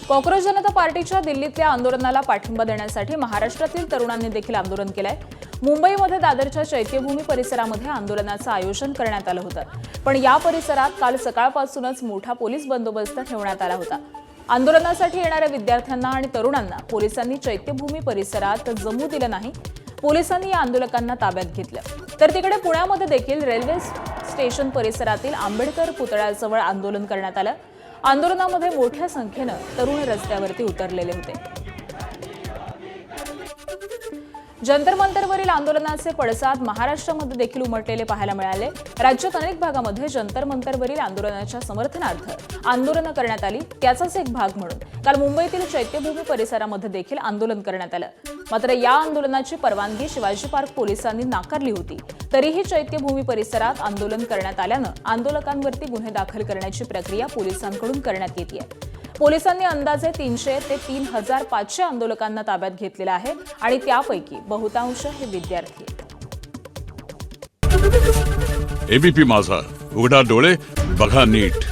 Cockroach जनता पार्टीच्या दिल्लीतल्या आंदोलनाला पाठिंबा देण्यासाठी महाराष्ट्रातील तरुणांनी देखील आंदोलन केलंय। मुंबईमध्ये दादरच्या चैत्यभूमी परिसरामध्ये आंदोलनाचं आयोजन करण्यात आलं होतं, पण या परिसरात काल सकाळपासूनच मोठा पोलीस बंदोबस्त ठेवण्यात आला होता। आंदोलनासाठी येणाऱ्या विद्यार्थ्यांना आणि तरुणांना पोलिसांनी चैत्यभूमी परिसरात जमू दिलं नाही। पोलिसांनी या आंदोलकांना ताब्यात घेतलं। तर तिकडे पुण्यामध्ये देखील रेल्वे स्टेशन परिसरातील आंबेडकर पुतळ्याजवळ आंदोलन करण्यात आलं। आंदोलनामध्ये मोठ्या संख्येने तरुण रस्त्यावरती उतरलेले होते। जंतर मंतरवरील आंदोलनाचे पडसाद महाराष्ट्रामध्ये देखील उमटलेले पाहायला मिळाले। राज्यात अनेक भागामध्ये जंतर मंतरवरील आंदोलनाच्या समर्थनार्थ आंदोलनं करण्यात आली। त्याचाच एक भाग म्हणून काल मुंबईतील चैत्यभूमी परिसरामध्ये देखील आंदोलन करण्यात आलं। मात्र या आंदोलनाची परवानगी शिवाजी पार्क पोलिसांनी नाकारली होती। तरीही चैत्यभूमी परिसरात आंदोलन करण्यात आल्यानं आंदोलकांवरती गुन्हे दाखल करण्याची प्रक्रिया पोलिसांकडून करण्यात येते। पोलिसांनी अंदाजे 300 ते 3500 आंदोलकांना ताब्यात घेतलेलं आहे आणि त्यापैकी बहुतांश हे विद्यार्थी आहेत। एबीपी माझा, उघडा डोळे बघा नीट।